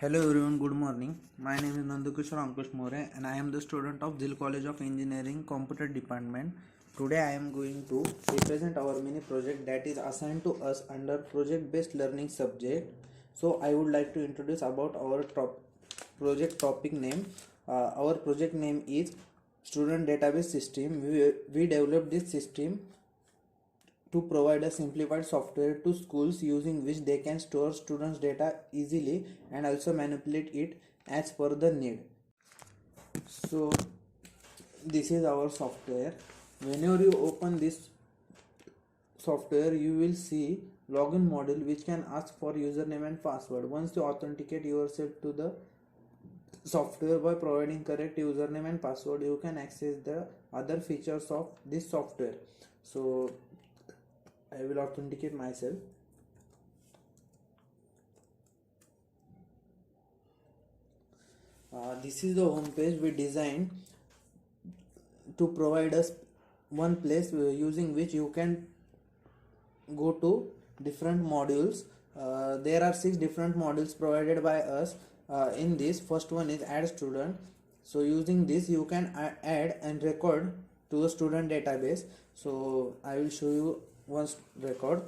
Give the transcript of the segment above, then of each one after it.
Hello everyone, good morning. My name is Nandukishore Ankush More and I am the student of Zil College of Engineering Computer Department. Today I am going to represent our mini project that is assigned to us under project based learning subject. So I would like to introduce about our project topic name. Our project name is Student Database System. We developed this system to provide a simplified software to schools using which they can store students' data easily and also manipulate it as per the need. So this is our software. Whenever you open this software, you will see login module which can ask for username and password. Once you authenticate yourself to the software by providing correct username and password, you can access the other features of this software. So I will authenticate myself. This is the home page we designed to provide us one place using which you can go to different modules. There are 6 different modules provided by us. In this, first one is add student. So using this you can add and record to the student database. So I will show you one record.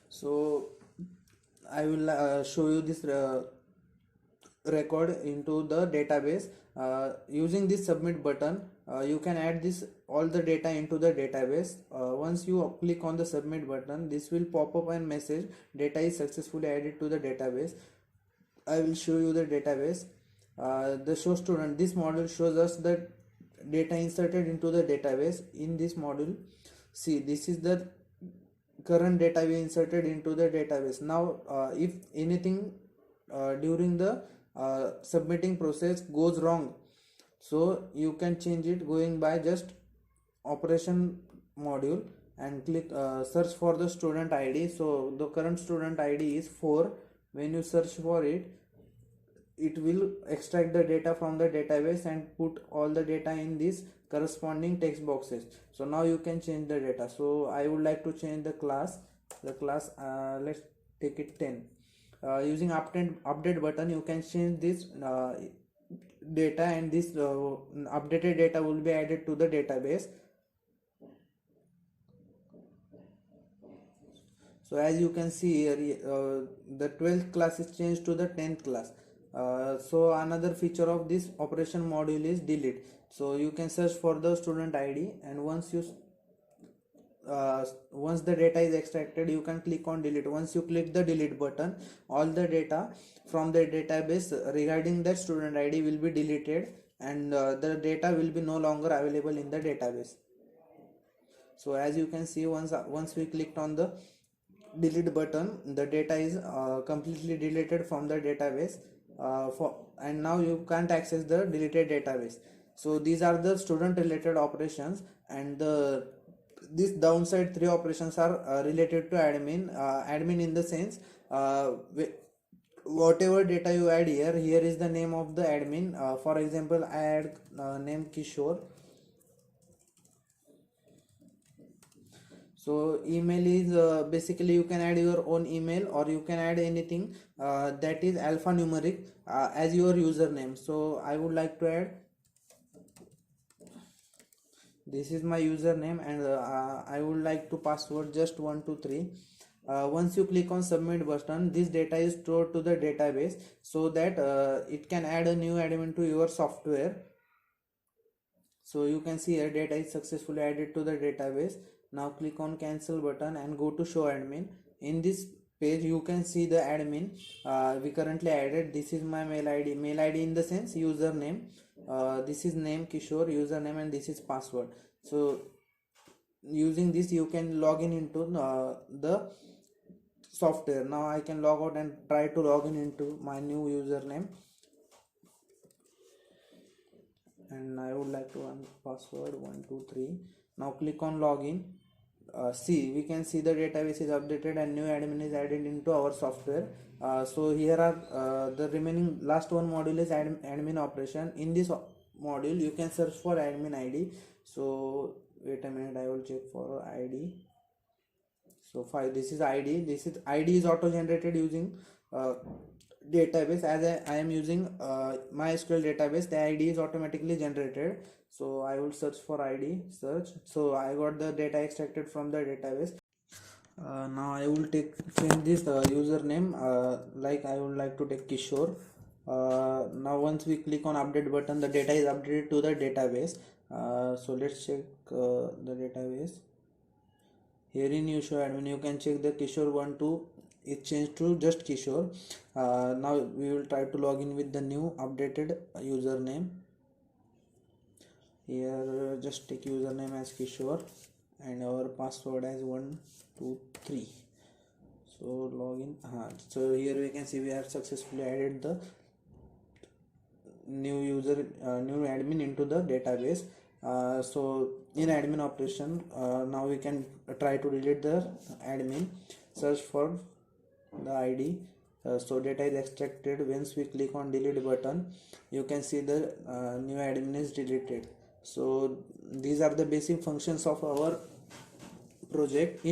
So I will show you this record into the database. Using this submit button, you can add this all the data into the database. Once you click on the submit button, this will pop up and message data is successfully added to the database. I will show you the database. The show student, this module shows us the data inserted into the database. In this module, see, this is the current data we inserted into the database. Now if anything during the submitting process goes wrong, so you can change it going by just operation module and click search for the student id. So the current student id is 4. When you search for it, it will extract the data from the database and put all the data in these corresponding text boxes. So now you can change the data. So I would like to change the class. Let's take it 10. Using update button, you can change this data, and this updated data will be added to the database. So as you can see here, the 12th class is changed to the 10th class. So another feature of this operation module is delete. So you can search for the student id, and once the data is extracted, you can click on delete. Once you click the delete button, all the data from the database regarding that student id will be deleted, and the data will be no longer available in the database. So as you can see, once we clicked on the delete button, the data is completely deleted from the database, and now you can't access the deleted database. So these are the student related operations, and this downside 3 operations are related to admin in the sense, whatever data you add here is the name of the admin. For example, I add name Kishore. So email is basically you can add your own email, or you can add anything that is alphanumeric as your username. So I would like to add, this is my username, and I would like to password just 123. Once you click on submit button, this data is stored to the database so that it can add a new admin to your software. So you can see here data is successfully added to the database. Now click on cancel button and go to show admin. In this page you can see the admin we currently added. This is my mail id in the sense username. This is name Kishore, username, and this is password. So using this you can log in into the software. Now I can log out and try to log in into my new username, and I would like to run password 123. Now click on login. see, we can see the database is updated and new admin is added into our software. So here are the remaining last one module is admin operation. In this module you can search for admin ID. So wait a minute, I will check for ID. So this is ID. This is ID is auto generated using database. As I am using MySQL database, the ID is automatically generated. So I will search for ID, search. So I got the data extracted from the database. Now I will change this username, like I would like to take Kishore. Now once we click on update button, the data is updated to the database. So let's check the database. Here in you show admin, you can check the Kishore12, it changed to just Kishore. Now we will try to log in with the new updated username. Here just take username as Kishore and our password as 123. So login. So here we can see we have successfully added the new admin into the database. So in admin operation, now we can try to delete the admin. Search for the ID. So data is extracted. Once we click on delete button, you can see the new admin is deleted. So these are the basic functions of our project.